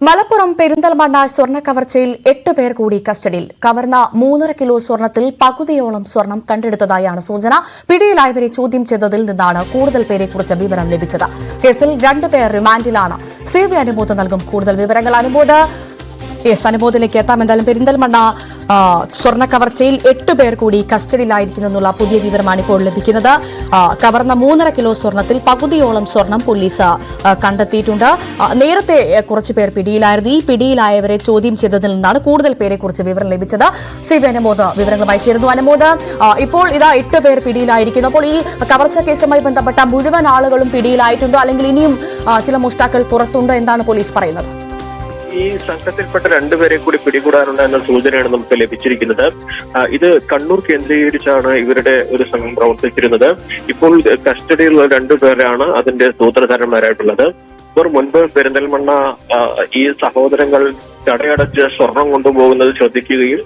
മലപ്പുറം പെരിന്തൽമണ്ണ സ്വർണ്ണ കവർച്ചയിൽ 8 പേർ കൂടി കസ്റ്റഡിയിൽ. കവർന്ന 3.5 കിലോ സ്വർണ്ണത്തിൽ പകുതിയോളം സ്വർണം കണ്ടെടുത്തതായാണ് സൂചന. പിടിയിലായവരെ ചോദ്യം ചെയ്തതിൽ നിന്നാണ് കൂടുതൽ പേരെക്കുറിച്ച് വിവരം ലഭിച്ചത്. കേസിൽ 2 പേർ റിമാൻഡിലാണ്. CV അനുമോദ് നൽകും കൂടുതൽ വിവരങ്ങൾ. അനുമോദിലേക്ക് എത്താം. എന്തായാലും പെരിന്തൽമണ്ണ സ്വർണ്ണ കവർച്ചയിൽ 8 പേർ കൂടി കസ്റ്റഡിയിലായിരിക്കുന്നുള്ള പുതിയ വിവരമാണ് ഇപ്പോൾ ലഭിക്കുന്നത്. കവർന്ന 3.5 കിലോ സ്വർണത്തിൽ പകുതിയോളം സ്വർണം പോലീസ് കണ്ടെത്തിയിട്ടുണ്ട്. നേരത്തെ കുറച്ചു പേർ പിടിയിലായിരുന്നു. ഈ പിടിയിലായവരെ ചോദ്യം ചെയ്തതിൽ നിന്നാണ് കൂടുതൽ പേരെ കുറിച്ച് വിവരം ലഭിച്ചത്. CV അനുമോദ് വിവരങ്ങളുമായി ചേരുന്നു. അനുമോദ്, ഇപ്പോൾ ഇതാ 8 പേർ പിടിയിലായിരിക്കുന്നു. അപ്പോൾ ഈ കവർച്ച കേസുമായി ബന്ധപ്പെട്ട മുഴുവൻ ആളുകളും പിടിയിലായിട്ടുണ്ടോ, അല്ലെങ്കിൽ ഇനിയും ചില മോഷ്ടാക്കൾ പുറത്തുണ്ടോ? എന്താണ് പോലീസ് പറയുന്നത്? ഈ സംഘത്തിൽപ്പെട്ട 2 പേരെ കൂടി പിടികൂടാനുണ്ട് എന്ന സൂചനയാണ് നമുക്ക് ലഭിച്ചിരിക്കുന്നത്. ഇത് കണ്ണൂർ കേന്ദ്രീകരിച്ചാണ് ഇവരുടെ ഒരു സംഘം പ്രവർത്തിച്ചിരുന്നത്. ഇപ്പോൾ കസ്റ്റഡിയിലുള്ള 2 പേരാണ് അതിന്റെ സൂത്രധാരന്മാരായിട്ടുള്ളത്. ഇവർ മുൻപ് പെരിന്തൽമണ്ണ ഈ സഹോദരങ്ങൾ തടയടച്ച് സ്വർണം കൊണ്ടുപോകുന്നത് ശ്രദ്ധിക്കുകയും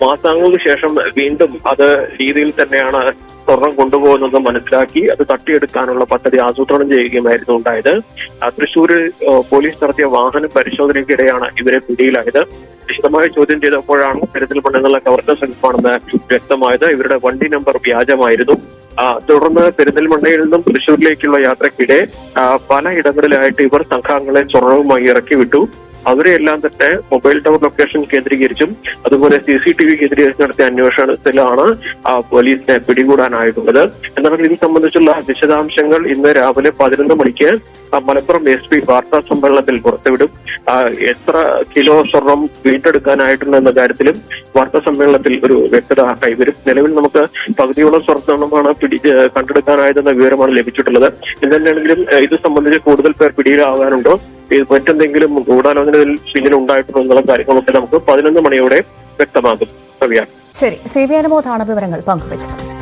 മാസങ്ങൾക്ക് ശേഷം വീണ്ടും അത് രീതിയിൽ തന്നെയാണ് സ്വർണം കൊണ്ടുപോകുന്നത് മനസ്സിലാക്കി അത് തട്ടിയെടുക്കാനുള്ള പദ്ധതി ആസൂത്രണം ചെയ്യുകയുമായിരുന്നു ഉണ്ടായത്. തൃശ്ശൂരിൽ പോലീസ് നടത്തിയ വാഹന പരിശോധനയ്ക്കിടെയാണ് ഇവരെ പിടിയിലായത്. വിശദമായി ചോദ്യം ചെയ്തപ്പോഴാണ് പെരിന്തൽമണ്ണ എന്നുള്ള കവർച്ച സംഘമാണെന്ന് വ്യക്തമായത്. ഇവരുടെ വണ്ടി നമ്പർ വ്യാജമായിരുന്നു. തുടർന്ന് പെരിന്തൽമണ്ണയിൽ നിന്നും തൃശ്ശൂരിലേക്കുള്ള യാത്രക്കിടെ പല ഇടങ്ങളിലായിട്ട് ഇവർ സംഘാംഗങ്ങളെ സ്വർണവുമായി ഇറക്കി വിട്ടു. അവരെല്ലാം തന്നെ മൊബൈൽ ടവർ ലൊക്കേഷൻ കേന്ദ്രീകരിച്ചും അതുപോലെ CCTV കേന്ദ്രീകരിച്ച് നടത്തിയ അന്വേഷണത്തിലാണ് പോലീസിനെ പിടികൂടാനായിട്ടുള്ളത്. എന്നാൽ ഇത് സംബന്ധിച്ചുള്ള വിശദാംശങ്ങൾ ഇന്ന് രാവിലെ 11 മണിക്ക് മലപ്പുറം SP വാർത്താ സമ്മേളനത്തിൽ പുറത്തുവിടും. എത്ര കിലോ സ്വർണം വീണ്ടെടുക്കാനായിട്ടുണ്ട് എന്ന കാര്യത്തിലും വാർത്താ സമ്മേളനത്തിൽ ഒരു വ്യക്തത കൈവരും. നിലവിൽ നമുക്ക് പകുതിയോളം സ്വർണ്ണമാണ് കണ്ടെടുക്കാനായതെന്ന വിവരമാണ് ലഭിച്ചിട്ടുള്ളത്. എന്താണെങ്കിലും ഇത് സംബന്ധിച്ച് കൂടുതൽ പേർ പിടിയിലാകാനുണ്ടോ, മറ്റെന്തെങ്കിലും ഗൂഢാലോചനയിൽ പിന്നിലുണ്ടായിട്ടുണ്ടോ എന്നുള്ള കാര്യങ്ങളൊക്കെ നമുക്ക് 11 മണിയോടെ വ്യക്തമാകും. ശരി, CV അനുമോദാണ് വിവരങ്ങൾ പങ്കുവച്ചത്.